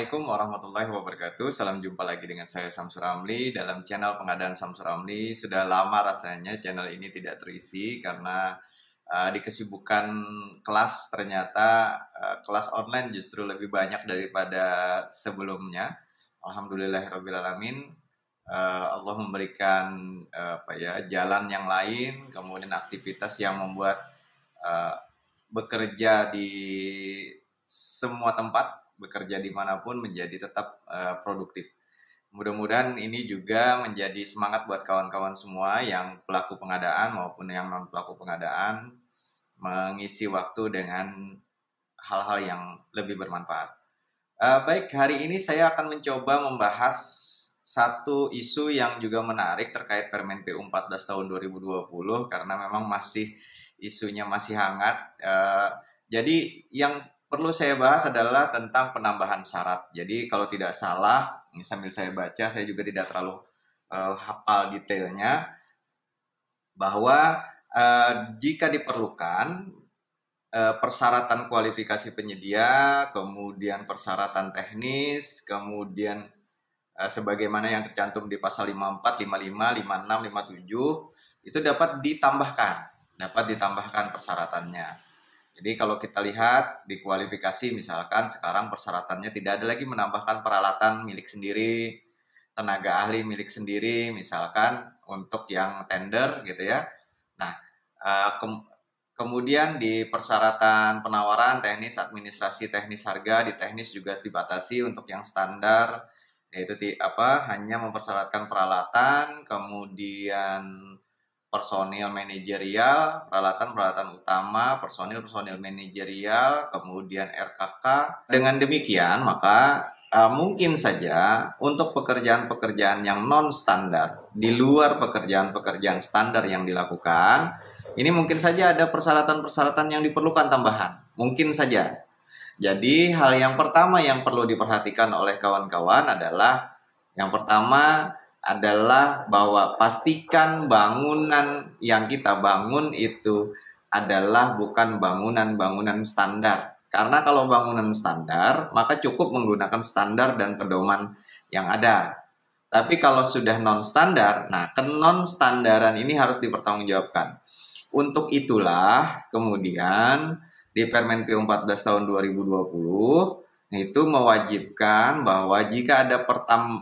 Assalamualaikum warahmatullahi wabarakatuh. Salam jumpa lagi dengan saya Samsur Ramli dalam channel pengadaan Samsur Ramli. Sudah lama rasanya channel ini tidak terisi karena di kesibukan kelas ternyata kelas online justru lebih banyak daripada sebelumnya. Alhamdulillahirrahmanirrahim. Allah memberikan jalan yang lain, kemudian aktivitas yang membuat bekerja di semua tempat, bekerja dimanapun menjadi tetap produktif. Mudah-mudahan ini juga menjadi semangat buat kawan-kawan semua yang pelaku pengadaan maupun yang non pelaku pengadaan mengisi waktu dengan hal-hal yang lebih bermanfaat. Baik, hari ini saya akan mencoba membahas satu isu yang juga menarik terkait Permen PU 14 tahun 2020 karena memang isunya masih hangat. Jadi yang perlu saya bahas adalah tentang penambahan syarat. Jadi kalau tidak salah, ini sambil saya baca, saya juga tidak terlalu hafal detailnya, bahwa jika diperlukan persyaratan kualifikasi penyedia, kemudian persyaratan teknis, kemudian sebagaimana yang tercantum di pasal 54, 55, 56, 57, itu dapat ditambahkan persyaratannya. Jadi kalau kita lihat di kualifikasi misalkan sekarang persyaratannya tidak ada lagi menambahkan peralatan milik sendiri, tenaga ahli milik sendiri misalkan untuk yang tender gitu ya. Nah, kemudian di persyaratan penawaran teknis, administrasi, teknis harga, di teknis juga dibatasi untuk yang standar, yaitu hanya mempersyaratkan peralatan, kemudian personil manajerial, peralatan utama, personil manajerial, kemudian RKK. Dengan demikian, maka mungkin saja untuk pekerjaan-pekerjaan yang non standar, di luar pekerjaan-pekerjaan standar yang dilakukan, ini mungkin saja ada persyaratan-persyaratan yang diperlukan tambahan. Mungkin saja. Jadi, hal yang pertama yang perlu diperhatikan oleh kawan-kawan adalah yang pertama adalah bahwa pastikan bangunan yang kita bangun itu adalah bukan bangunan standar. Karena kalau bangunan standar, maka cukup menggunakan standar dan pedoman yang ada. Tapi kalau sudah non-standar, nah non-standaran ini harus dipertanggungjawabkan. Untuk itulah kemudian di Permen PU 14 tahun 2020 itu mewajibkan bahwa jika ada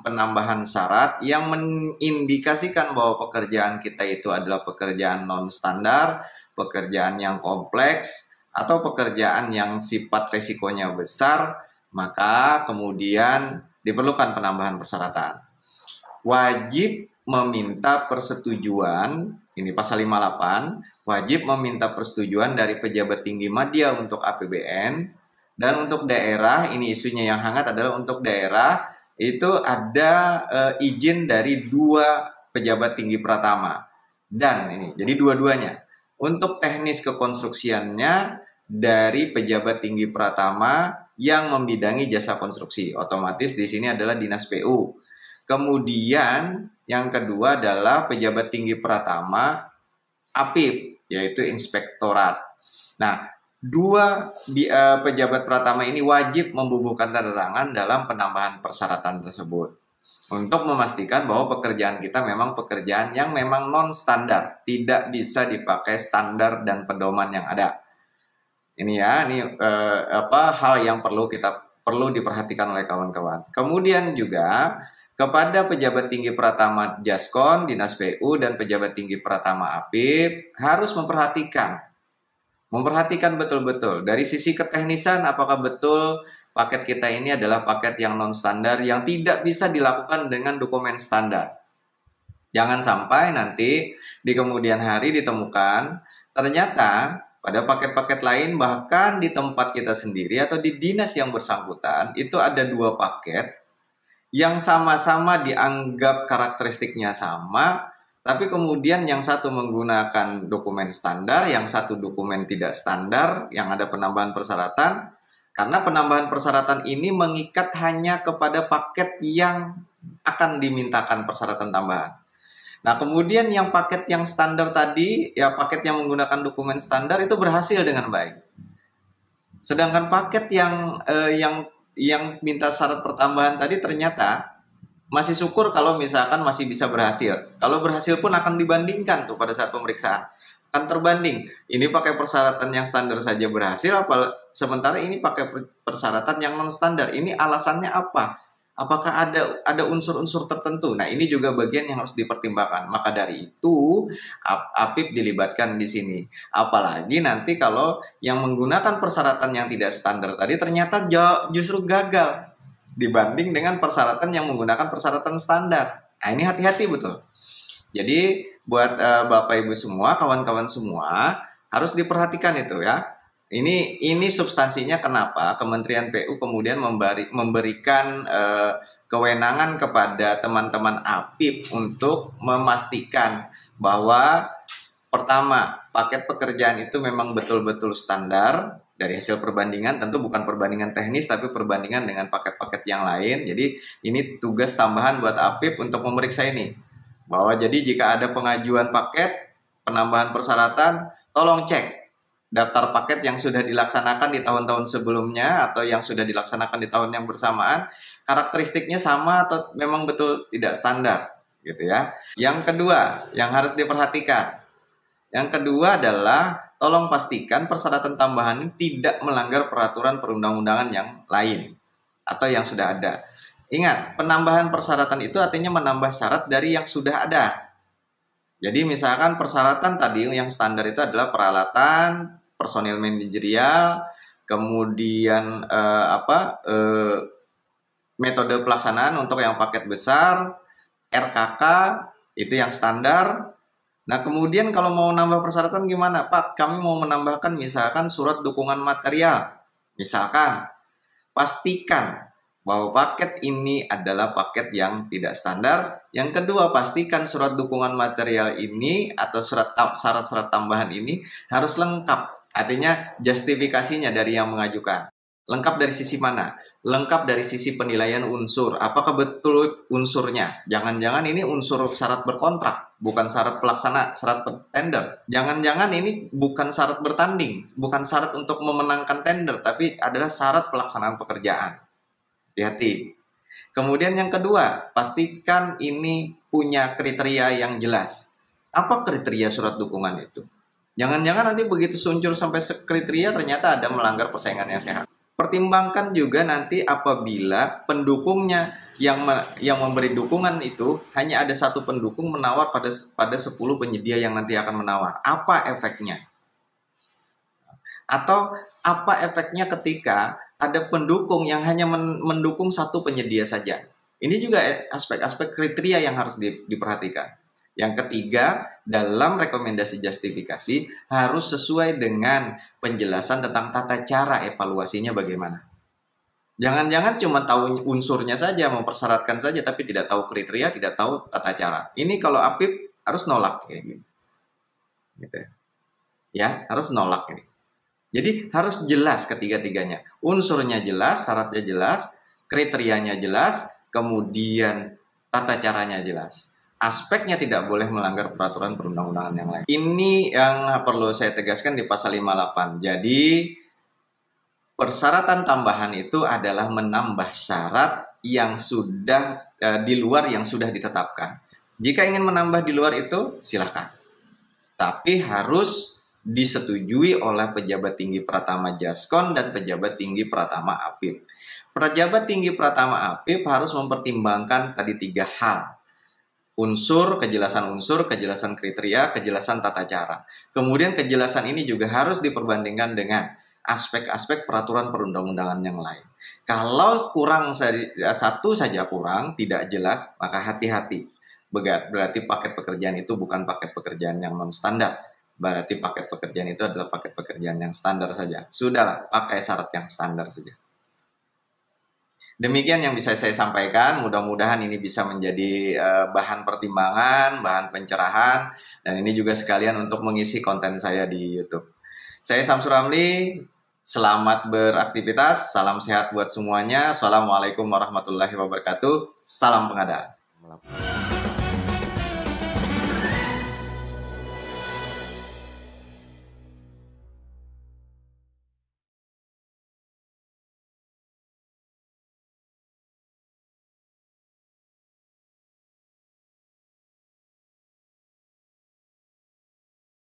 penambahan syarat yang mengindikasikan bahwa pekerjaan kita itu adalah pekerjaan non-standar, pekerjaan yang kompleks, atau pekerjaan yang sifat resikonya besar, maka kemudian diperlukan penambahan persyaratan. Wajib meminta persetujuan, ini pasal 58, wajib meminta persetujuan dari pejabat tinggi media untuk APBN. Dan untuk daerah, ini isunya yang hangat adalah untuk daerah itu ada izin dari 2 pejabat tinggi pratama. Dan ini, jadi dua-duanya. Untuk teknis kekonstruksiannya dari pejabat tinggi pratama yang membidangi jasa konstruksi. Otomatis di sini adalah Dinas PU. Kemudian yang kedua adalah pejabat tinggi pratama APIP, yaitu inspektorat. Nah, 2 pejabat pratama ini wajib membubuhkan tanda tangan dalam penambahan persyaratan tersebut untuk memastikan bahwa pekerjaan kita memang pekerjaan yang memang non-standar, tidak bisa dipakai standar dan pedoman yang ada. Ini ya, hal yang perlu diperhatikan oleh kawan-kawan. Kemudian juga kepada pejabat tinggi pratama Jaskon, Dinas PU, dan pejabat tinggi pratama APIP harus memperhatikan betul-betul dari sisi keteknisan apakah betul paket kita ini adalah paket yang non-standar yang tidak bisa dilakukan dengan dokumen standar. Jangan sampai nanti di kemudian hari ditemukan ternyata pada paket-paket lain bahkan di tempat kita sendiri atau di dinas yang bersangkutan itu ada 2 paket yang sama-sama dianggap karakteristiknya sama, tapi kemudian yang satu menggunakan dokumen standar, yang satu dokumen tidak standar, yang ada penambahan persyaratan. Karena penambahan persyaratan ini mengikat hanya kepada paket yang akan dimintakan persyaratan tambahan. Nah, kemudian yang paket yang standar tadi, ya paket yang menggunakan dokumen standar itu berhasil dengan baik. Sedangkan paket yang yang minta syarat pertambahan tadi ternyata masih syukur kalau misalkan masih bisa berhasil. Kalau berhasil pun akan dibandingkan tuh pada saat pemeriksaan. Akan terbanding. Ini pakai persyaratan yang standar saja berhasil, sementara ini pakai persyaratan yang non standar. Ini alasannya apa? Apakah ada unsur-unsur tertentu? Nah, ini juga bagian yang harus dipertimbangkan. Maka dari itu, APIP dilibatkan di sini. Apalagi nanti kalau yang menggunakan persyaratan yang tidak standar tadi ternyata justru gagal dibanding dengan persyaratan yang menggunakan persyaratan standar. Nah, ini hati-hati betul. Jadi buat Bapak Ibu semua, kawan-kawan semua harus diperhatikan itu ya. Ini substansinya kenapa Kementerian PU kemudian memberikan kewenangan kepada teman-teman APIP untuk memastikan bahwa pertama, paket pekerjaan itu memang betul-betul standar dari hasil perbandingan, tentu bukan perbandingan teknis tapi perbandingan dengan paket-paket yang lain. Jadi ini tugas tambahan buat APIP untuk memeriksa ini. Bahwa jadi jika ada pengajuan paket, penambahan persyaratan, tolong cek daftar paket yang sudah dilaksanakan di tahun-tahun sebelumnya atau yang sudah dilaksanakan di tahun yang bersamaan, karakteristiknya sama atau memang betul tidak standar, gitu ya. Yang kedua, yang harus diperhatikan. Yang kedua adalah tolong pastikan persyaratan tambahan ini tidak melanggar peraturan perundang-undangan yang lain atau yang sudah ada. Ingat, penambahan persyaratan itu artinya menambah syarat dari yang sudah ada. Jadi misalkan persyaratan tadi yang standar itu adalah peralatan, personil manajerial, kemudian metode pelaksanaan untuk yang paket besar, RKK itu yang standar. Nah, kemudian kalau mau nambah persyaratan gimana? Pak, kami mau menambahkan misalkan surat dukungan material. Misalkan, pastikan bahwa paket ini adalah paket yang tidak standar. Yang kedua, pastikan surat dukungan material ini atau syarat-syarat tambahan ini harus lengkap. Artinya justifikasinya dari yang mengajukan. Lengkap dari sisi mana? Lengkap dari sisi penilaian unsur. Apakah betul unsurnya? Jangan-jangan ini unsur syarat berkontrak, bukan syarat pelaksana, syarat tender. Jangan-jangan ini bukan syarat bertanding, bukan syarat untuk memenangkan tender, tapi adalah syarat pelaksanaan pekerjaan. Hati-hati. Kemudian yang kedua, pastikan ini punya kriteria yang jelas. Apa kriteria surat dukungan itu? Jangan-jangan nanti begitu muncul sampai kriteria ternyata ada melanggar persaingan yang sehat. Pertimbangkan juga nanti apabila pendukungnya yang memberi dukungan itu hanya ada satu pendukung menawar pada 10 penyedia yang nanti akan menawar. Apa efeknya? Atau apa efeknya ketika ada pendukung yang hanya mendukung satu penyedia saja? Ini juga aspek-aspek kriteria yang harus diperhatikan. Yang ketiga, dalam rekomendasi justifikasi harus sesuai dengan penjelasan tentang tata cara evaluasinya bagaimana. Jangan-jangan cuma tahu unsurnya saja, mempersyaratkan saja, tapi tidak tahu kriteria, tidak tahu tata cara. Ini kalau APIP harus nolak kayak gini. Gitu ya, harus nolak ini. Jadi harus jelas ketiga-tiganya. Unsurnya jelas, syaratnya jelas, kriterianya jelas, kemudian tata caranya jelas. Aspeknya tidak boleh melanggar peraturan perundang-undangan yang lain. Ini yang perlu saya tegaskan di pasal 58. Jadi persyaratan tambahan itu adalah menambah syarat yang sudah di luar yang sudah ditetapkan. Jika ingin menambah di luar itu silahkan. Tapi harus disetujui oleh pejabat tinggi Pratama Jaskon dan pejabat tinggi Pratama APIP. Pejabat tinggi Pratama APIP harus mempertimbangkan tadi 3 hal. Unsur, kejelasan kriteria, kejelasan tata cara. Kemudian kejelasan ini juga harus diperbandingkan dengan aspek-aspek peraturan perundang-undangan yang lain. Kalau kurang satu saja kurang, tidak jelas, maka hati-hati. Berarti paket pekerjaan itu bukan paket pekerjaan yang non-standar. Berarti paket pekerjaan itu adalah paket pekerjaan yang standar saja. Sudahlah, pakai syarat yang standar saja. Demikian yang bisa saya sampaikan, mudah-mudahan ini bisa menjadi bahan pertimbangan, bahan pencerahan, dan ini juga sekalian untuk mengisi konten saya di YouTube. Saya Samsul Ramli, selamat beraktivitas, salam sehat buat semuanya, assalamualaikum warahmatullahi wabarakatuh, salam pengadaan.